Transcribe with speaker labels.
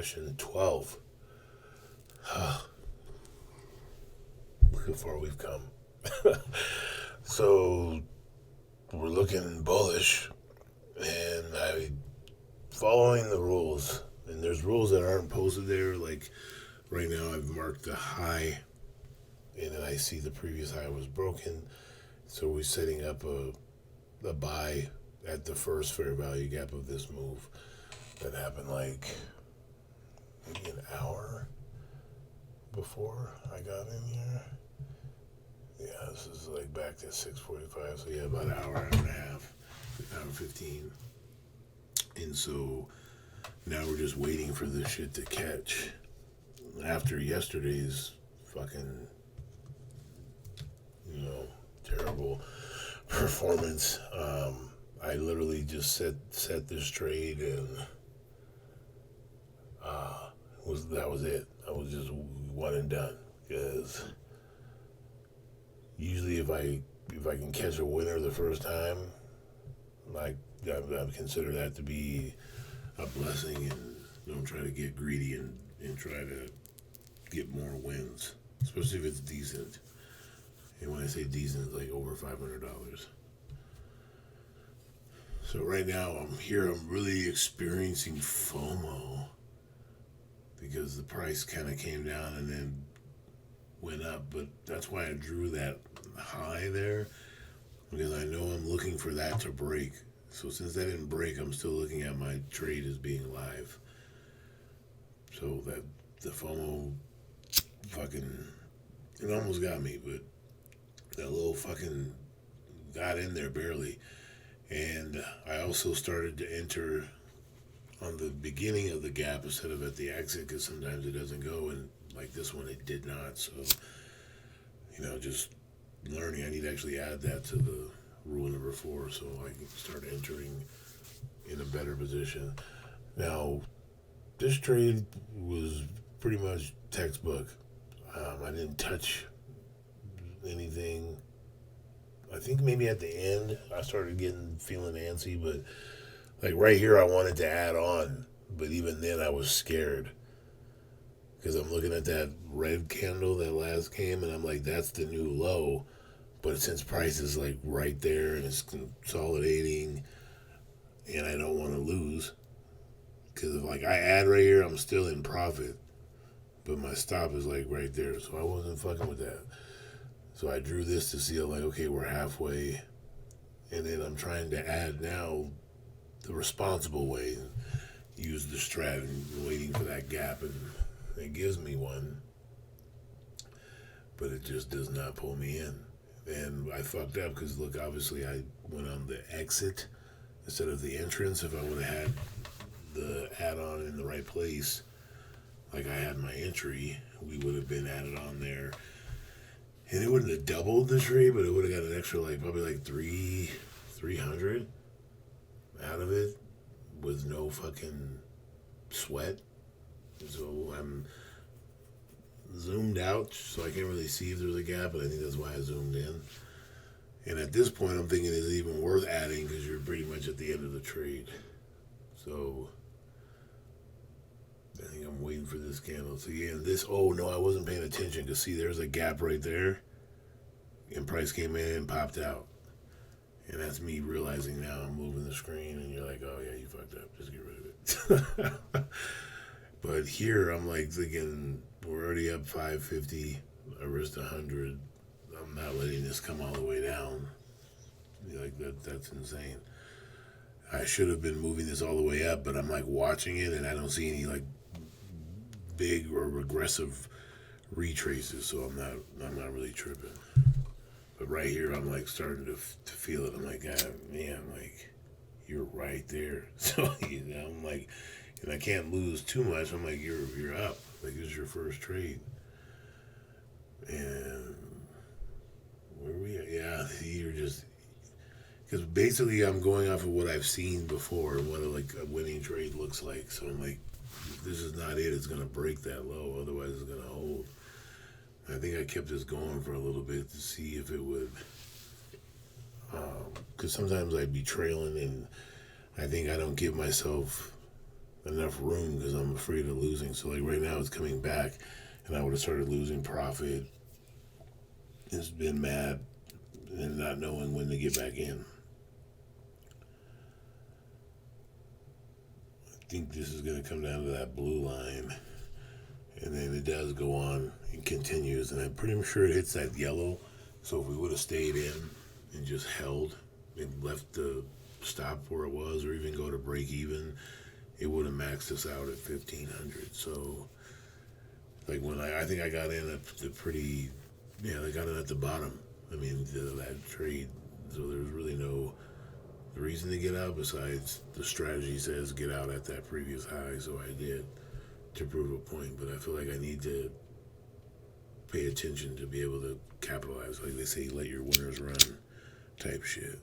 Speaker 1: Session 12. Look how far we've come. So we're looking bullish, and I following the rules. And there's rules that aren't posted there. Like right now, I've marked the high, and then I see the previous high was broken. So we're setting up a buy at the first fair value gap of this move that happened like maybe an hour before I got in here. Yeah, this is like back to 6:45, so yeah, about an hour and a half, hour 15. And so now we're just waiting for this shit to catch. After yesterday's fucking, terrible performance, I literally just set this trade and that was it. I was just one and done because usually if I can catch a winner the first time, like I consider that to be a blessing, and don't try to get greedy and try to get more wins, especially if it's decent. And when I say decent, it's like over $500. So right now I'm here. I'm really experiencing FOMO because the price kind of came down and then went up. But that's why I drew that high there, because I know I'm looking for that to break. So since that didn't break, I'm still looking at my trade as being live. So that the FOMO fucking, it almost got me, but that little fucking got in there barely. And I also started to enter on the beginning of the gap instead of at the exit, because sometimes it doesn't go, and like this one it did not. So just learning, I need to actually add that to the rule number 4 so I can start entering in a better position. Now this trade was pretty much textbook. I didn't touch anything. I think maybe at the end I started feeling antsy, but like right here I wanted to add on, but even then I was scared because I'm looking at that red candle that last came, and I'm like, that's the new low. But since price is like right there and it's consolidating, and I don't want to lose, because if like I add right here, I'm still in profit, but my stop is like right there, so I wasn't fucking with that. So I drew this to see, like, okay, we're halfway, and then I'm trying to add now the responsible way, and use the strat and waiting for that gap, and it gives me one, but it just does not pull me in. And I fucked up because, look, obviously I went on the exit instead of the entrance. If I would have had the add-on in the right place, like I had my entry, we would have been added on there. And it wouldn't have doubled the trade, but it would have got an extra, like, probably like 300 out of it with no fucking sweat. So I'm zoomed out, so I can't really see if there's a gap, but I think that's why I zoomed in. And at this point, I'm thinking, is it even worth adding, because you're pretty much at the end of the trade. So I think I'm waiting for this candle. So yeah, oh no, I wasn't paying attention, because see, there's a gap right there, and price came in and popped out. And that's me realizing now I'm moving the screen, and you're like, oh yeah, you fucked up, just get rid of it. But here I'm like thinking, we're already up 550, I risked 100. I'm not letting this come all the way down. Like that's insane. I should have been moving this all the way up, but I'm like watching it, and I don't see any like big or regressive retraces, so I'm not really tripping. But right here, I'm like starting to feel it. I'm like, God, man, like you're right there. So I'm like, and I can't lose too much. I'm like, you're up. Like, this is your first trade. And where are we at? Yeah, you're just, because basically I'm going off of what I've seen before and what a winning trade looks like. So I'm like, if this is not it, it's gonna break that low. Otherwise, it's gonna hold. I think I kept this going for a little bit to see if it would, because sometimes I'd be trailing, and I think I don't give myself enough room because I'm afraid of losing. So like right now it's coming back, and I would have started losing profit. It's been mad and not knowing when to get back in. I think this is going to come down to that blue line, and then it does go on and continues, and I'm pretty sure it hits that yellow. So if we would have stayed in and just held and left the stop where it was, or even go to break even, it would have maxed us out at 1,500. So like when I think I got in at the pretty, yeah, I got in at the bottom. I mean that trade. So there's really no reason to get out besides the strategy says get out at that previous high. So I did to prove a point. But I feel like I need to pay attention to be able to capitalize. Like they say, let your winners run type shit.